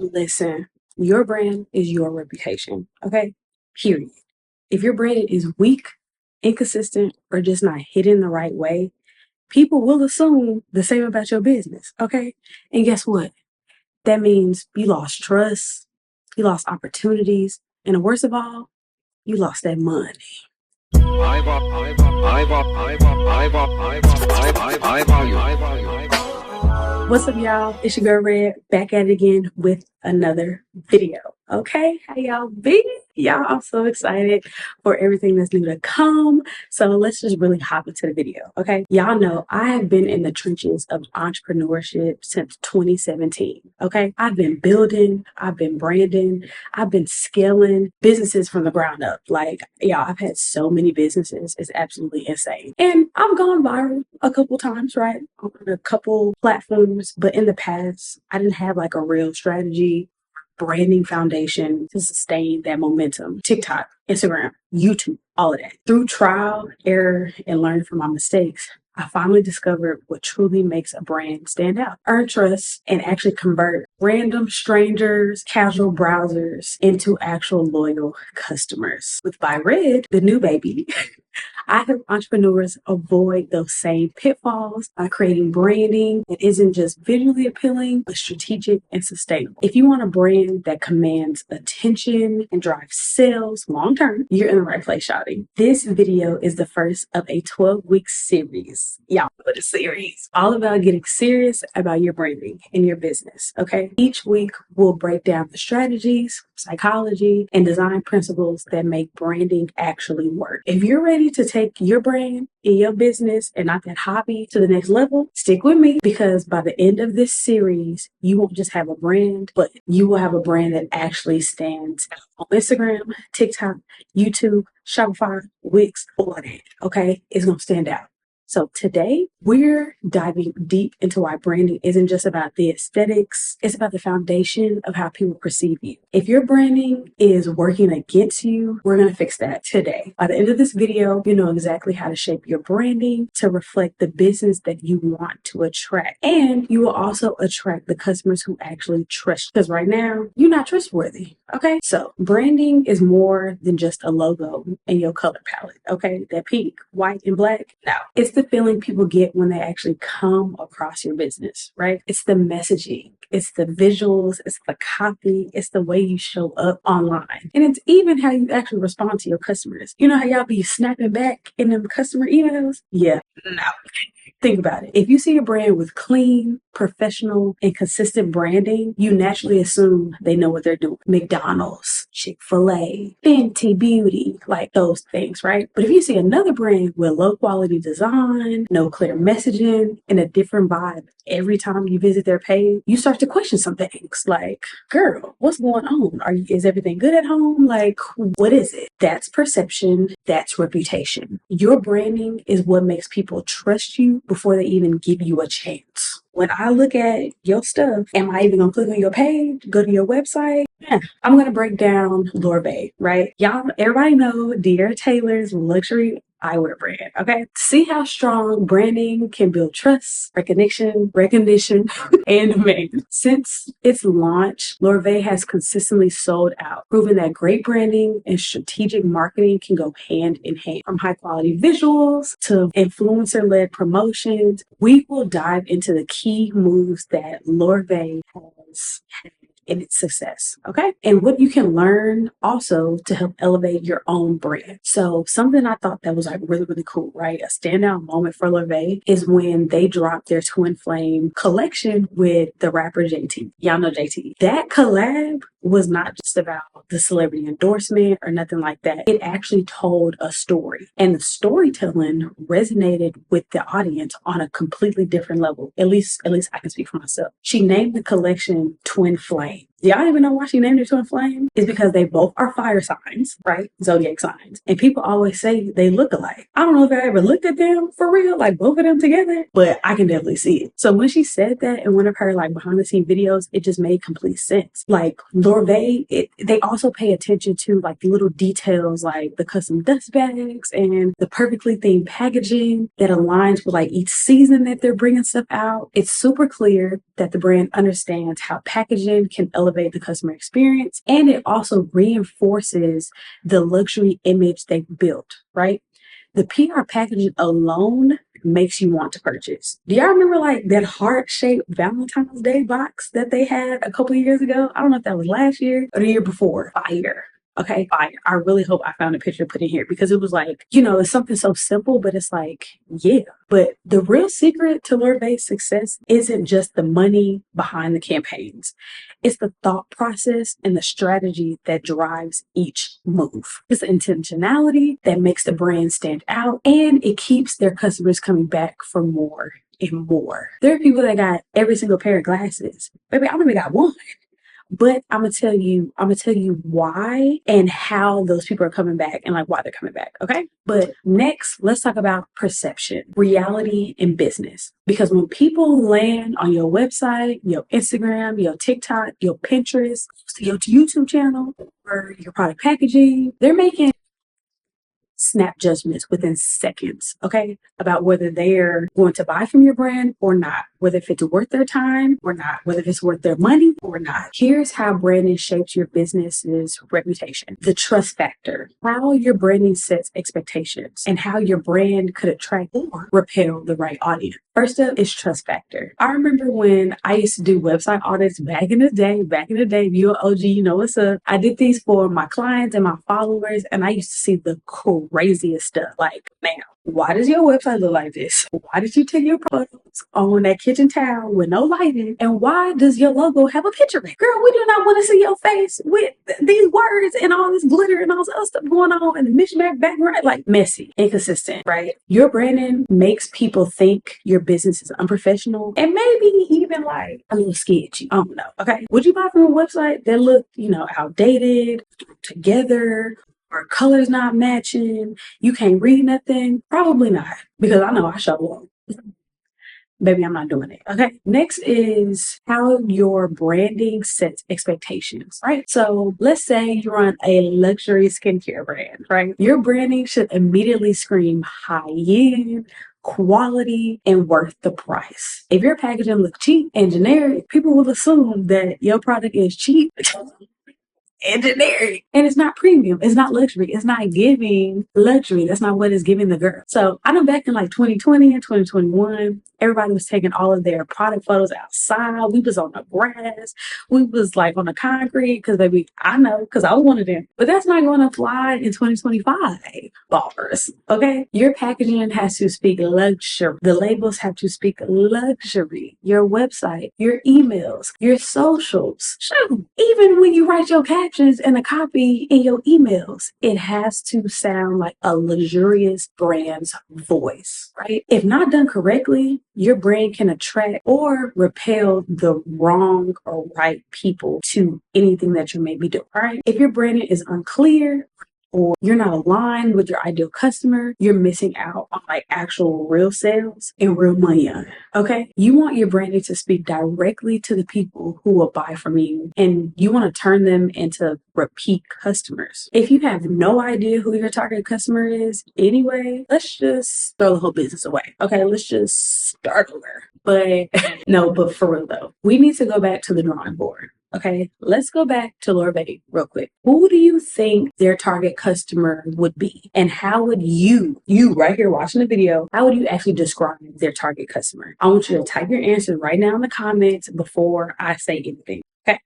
Listen, your brand is your reputation, okay? Period. If your brand is weak, inconsistent, or just not hidden the right way, people will assume the same about your business, okay? And guess what? That means you lost trust, you lost opportunities, and worst of all, you lost that money. What's up, y'all? It's your girl Red back at it again with another video. Okay, how y'all been? Y'all, I'm so excited for everything that's new to come. So let's just really hop into the video. Okay, y'all know I have been in the trenches of entrepreneurship since 2017. Okay, I've been building, I've been branding, I've been scaling businesses from the ground up. Like, y'all, I've had so many businesses. It's absolutely insane. And I've gone viral a couple times, right? On a couple platforms, but in the past, I didn't have like a real strategy, branding foundation to sustain that momentum. TikTok, Instagram, YouTube, all of that. Through trial, error, and learning from my mistakes, I finally discovered what truly makes a brand stand out, earn trust, and actually convert random strangers, casual browsers into actual loyal customers. With Buy Red, the new baby, I help entrepreneurs avoid those same pitfalls by creating branding that isn't just visually appealing, but strategic and sustainable. If you want a brand that commands attention and drives sales long term, you're in the right place, shawty. This video is the first of a 12-week series. Y'all, what a series. All about getting serious about your branding and your business, okay? Each week, we'll break down the strategies, psychology, and design principles that make branding actually work. If you're ready to take your brand in your business and not that hobby to the next level, stick with me, because by the end of this series, you won't just have a brand, but you will have a brand that actually stands out on Instagram, TikTok, YouTube, Shopify, Wix, all of that, okay? It's gonna stand out. So today, we're diving deep into why branding isn't just about the aesthetics, it's about the foundation of how people perceive you. If your branding is working against you, we're gonna fix that today. By the end of this video, you know exactly how to shape your branding to reflect the business that you want to attract. And you will also attract the customers who actually trust you. Because right now, you're not trustworthy, okay? So branding is more than just a logo and your color palette, okay? That pink, white, and black. No, it's the feeling people get when they actually come across your business, right? It's the messaging, it's the visuals, it's the copy, it's the way you show up online. And it's even how you actually respond to your customers. You know how y'all be snapping back in them customer emails? Yeah, no. Think about it. If you see a brand with clean, professional, and consistent branding, you naturally assume they know what they're doing. McDonald's, Chick-fil-A, Fenty Beauty, like those things, right? But if you see another brand with low quality design, no clear messaging, and a different vibe every time you visit their page, you start to question some things like, girl, what's going on? Is everything good at home? Like, what is it? That's perception, that's reputation. Your branding is what makes people trust you before they even give you a chance. When I look at your stuff, am I even gonna click on your page, go to your website? Yeah, I'm gonna break down Lorvay, right? Y'all, everybody know Dear Taylor's luxury eyewear brand, okay? See how strong branding can build trust, recognition, and demand. Since its launch, Lorvay has consistently sold out, proving that great branding and strategic marketing can go hand in hand. From high quality visuals to influencer-led promotions, we will dive into the key moves that Lorvay has had in its success, okay? And what you can learn also to help elevate your own brand. So something I thought that was like really, really cool, right? A standout moment for Lorvay is when they dropped their Twin Flame collection with the rapper JT. Y'all know JT. That collab was not just about the celebrity endorsement or nothing like that. It actually told a story, and the storytelling resonated with the audience on a completely different level. At least I can speak for myself. She named the collection Twin Flame. Do y'all even know why she named it Twin Flame? It's because they both are fire signs, right? Zodiac signs. And people always say they look alike. I don't know if I ever looked at them for real, like both of them together, but I can definitely see it. So when she said that in one of her like behind the scene videos, it just made complete sense. Like Lorvay, they also pay attention to like the little details, like the custom dust bags and the perfectly themed packaging that aligns with like each season that they're bringing stuff out. It's super clear that the brand understands how packaging can elevate elevate the customer experience, and it also reinforces the luxury image they built, right? The PR packaging alone makes you want to purchase. Do y'all remember like that heart-shaped Valentine's Day box that they had a couple of years ago? I don't know if that was last year or the year before. Fire. Okay, fire. I really hope I found a picture to put in here because it was like, it's something so simple, but it's like, yeah. But the real secret to Lorbe's success isn't just the money behind the campaigns. It's the thought process and the strategy that drives each move. It's the intentionality that makes the brand stand out, and it keeps their customers coming back for more and more. There are people that got every single pair of glasses. Baby, I only got one. But I'm gonna tell you why and how those people are coming back and like why they're coming back. Okay. But next, let's talk about perception, reality, and business. Because when people land on your website, your Instagram, your TikTok, your Pinterest, your YouTube channel, or your product packaging, they're making snap judgments within seconds, okay, about whether they're going to buy from your brand or not, whether if it's worth their time or not, whether if it's worth their money or not. Here's how branding shapes your business's reputation. The trust factor, how your branding sets expectations and how your brand could attract or repel the right audience. First up is trust factor. I remember when I used to do website audits back in the day, if you're an OG, you know what's up. I did these for my clients and my followers, and I used to see the craziest stuff. Like, man, why does your website look like this? Why did you take your photos on that kitchen towel with no lighting? And why does your logo have a picture of it? Girl, we do not want to see your face with these words and all this glitter and all this other stuff going on and the mishmash background. Like, messy, inconsistent, right? Your branding makes people think your business is unprofessional and maybe even like a little sketchy. I don't know. Okay. Would you buy from a website that looked, outdated, together, or colors not matching, you can't read nothing? Probably not, because I know I show won't. Baby, I'm not doing it. Okay. Next is how your branding sets expectations, right? So let's say you run a luxury skincare brand, right? Your branding should immediately scream high end, quality, and worth the price. If your packaging looks cheap and generic, people will assume that your product is cheap and generic. And it's not premium. It's not luxury. It's not giving luxury. That's not what it's giving the girl. So I know back in like 2020 and 2021, everybody was taking all of their product photos outside. We was on the grass. We was like on the concrete because baby, I know because I was one of them. But that's not going to fly in 2025. Ballers. Okay? Your packaging has to speak luxury. The labels have to speak luxury. Your website, your emails, your socials. Shoot. Even when you write your captions and a copy in your emails, it has to sound like a luxurious brand's voice, right? If not done correctly, your brand can attract or repel the wrong or right people to anything that you may be doing, right? If your branding is unclear, or you're not aligned with your ideal customer, you're missing out on like actual real sales and real money on it. Okay. You want your branding to speak directly to the people who will buy from you, and you want to turn them into repeat customers. If you have no idea who your target customer is anyway, let's just throw the whole business away. Okay. Let's just start over. But no, but for real though, we need to go back to the drawing board. Okay, let's go back to Lorbe real quick. Who do you think their target customer would be? And how would you right here watching the video, how would you actually describe their target customer? I want you to type your answers right now in the comments before I say anything. Okay,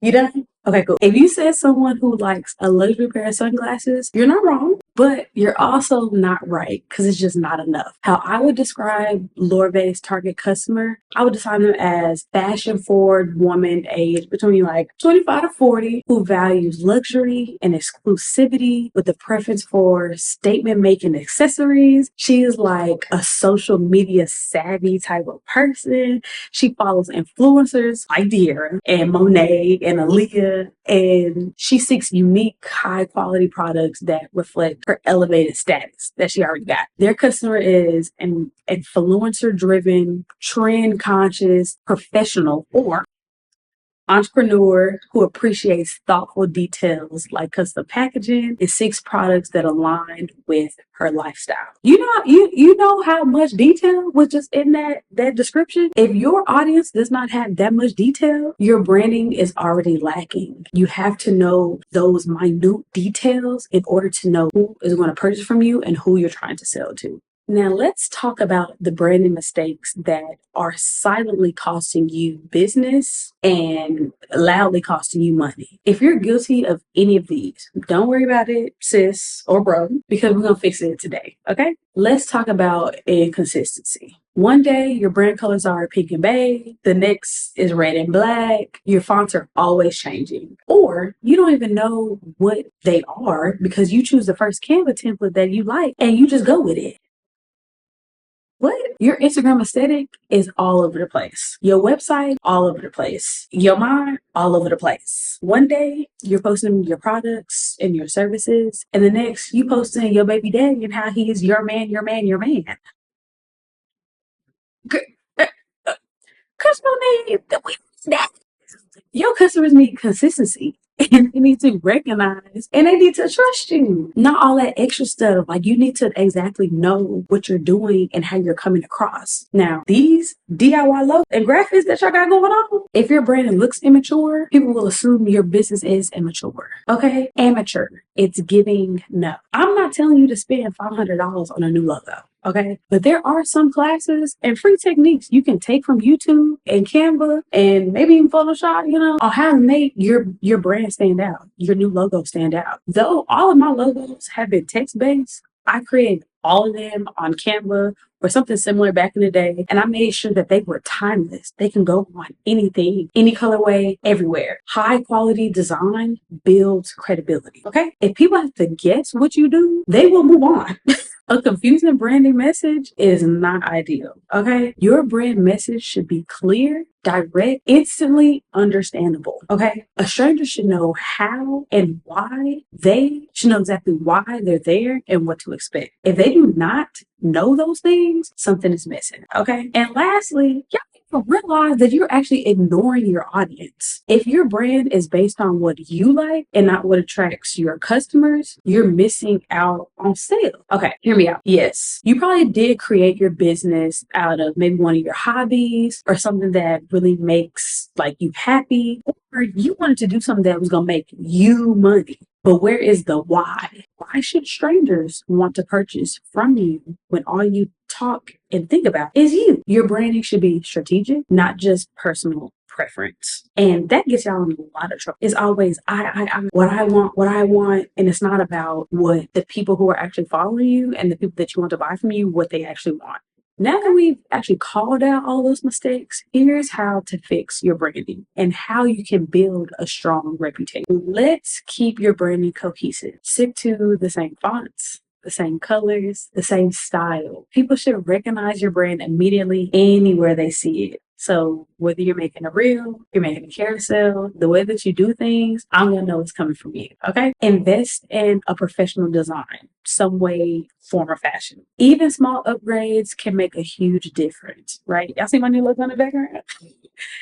you done? Okay, cool. If you said someone who likes a luxury pair of sunglasses, you're not wrong, but you're also not right because it's just not enough. How I would describe Lorbe's target customer, I would define them as fashion forward woman aged between like 25 to 40 who values luxury and exclusivity with a preference for statement making accessories. She is like a social media savvy type of person. She follows influencers like Deera and Monet and Aaliyah, and she seeks unique, high quality products that reflect her elevated status that she already got. Their customer is an influencer driven, trend conscious professional, or entrepreneur who appreciates thoughtful details like custom packaging and seeks products that align with her lifestyle. You know how much detail was just in that description? If your audience does not have that much detail, your branding is already lacking. You have to know those minute details in order to know who is going to purchase from you and who you're trying to sell to. Now, let's talk about the branding mistakes that are silently costing you business and loudly costing you money. If you're guilty of any of these, don't worry about it, sis or bro, because we're going to fix it today. Okay? Let's talk about inconsistency. One day your brand colors are pink and beige, the next is red and black, your fonts are always changing, or you don't even know what they are because you choose the first Canva template that you like and you just go with it. What? Your Instagram aesthetic is all over the place. Your website, all over the place. Your mind, all over the place. One day, you're posting your products and your services, and the next, you posting your baby daddy and how he is your man, your man, your man. Customer need that. Your customers need consistency. And they need to recognize and they need to trust you. Not all that extra stuff. Like you need to exactly know what you're doing and how you're coming across. Now, these DIY logos and graphics that y'all got going on, if your brand looks immature, people will assume your business is immature. Okay? Amateur. It's giving no. I'm not telling you to spend $500 on a new logo. Okay. But there are some classes and free techniques you can take from YouTube and Canva and maybe even Photoshop, on how to make your brand stand out, your new logo stand out. Though all of my logos have been text-based, I created all of them on Canva or something similar back in the day. And I made sure that they were timeless. They can go on anything, any colorway, everywhere. High quality design builds credibility. Okay. If people have to guess what you do, they will move on. A confusing branding message is not ideal, okay? Your brand message should be clear, direct, instantly understandable, okay? A stranger should know how and why. They should know exactly why they're there and what to expect. If they do not know those things, something is missing, okay? And lastly, realize that you're actually ignoring your audience. If your brand is based on what you like and not what attracts your customers, you're missing out on sales. Okay, hear me out. Yes, you probably did create your business out of maybe one of your hobbies or something that really makes like you happy, or you wanted to do something that was going to make you money. But where is the why? Why should strangers want to purchase from you when all you talk and think about is you? Your branding should be strategic, not just personal preference. And that gets y'all in a lot of trouble. It's always what I want. And it's not about what the people who are actually following you and the people that you want to buy from you, what they actually want. Now that we've actually called out all those mistakes, here's how to fix your branding and how you can build a strong reputation. Let's keep your branding cohesive. Stick to the same fonts, the same colors, the same style. People should recognize your brand immediately anywhere they see it. So whether you're making a reel, you're making a carousel, the way that you do things, I'm going to know it's coming from you. Okay. Invest in a professional design, some way, form, or fashion. Even small upgrades can make a huge difference, right? Y'all see my new logo on the background?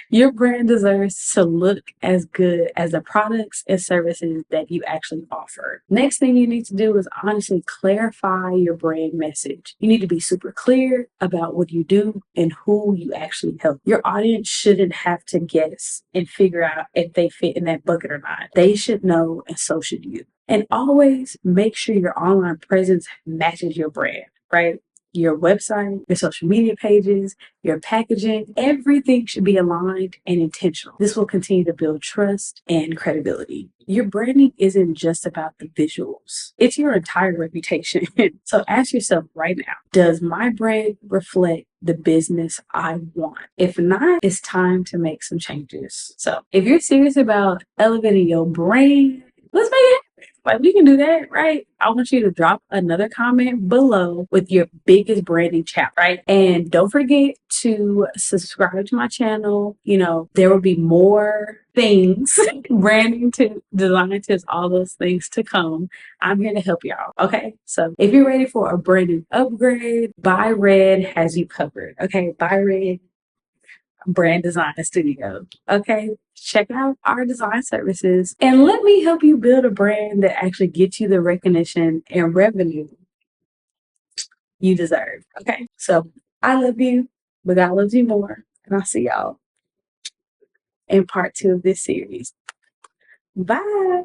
Your brand deserves to look as good as the products and services that you actually offer. Next thing you need to do is honestly clarify your brand message. You need to be super clear about what you do and who you actually help. Your audience shouldn't have to guess and figure out if they fit in that bucket or not. They should know, and so should you. And always make sure your online presence matches your brand, right? Your website, your social media pages, your packaging, everything should be aligned and intentional. This will continue to build trust and credibility. Your branding isn't just about the visuals. It's your entire reputation. So ask yourself right now, does my brand reflect the business I want? If not, it's time to make some changes. So if you're serious about elevating your brand, let's make it happen. Like we can do that, right? I want you to drop another comment below with your biggest branding challenge, right? And don't forget to subscribe to my channel. There will be more things, branding tips, design tips, all those things to come. I'm here to help y'all. Okay. So if you're ready for a branding upgrade, Buy Red has you covered. Okay. Buy Red. brand design studio. Okay, check out our design services and let me help you build a brand that actually gets you the recognition and revenue you deserve. Okay, so I love you, but God loves you more. And I'll see y'all in part 2 of this series. Bye.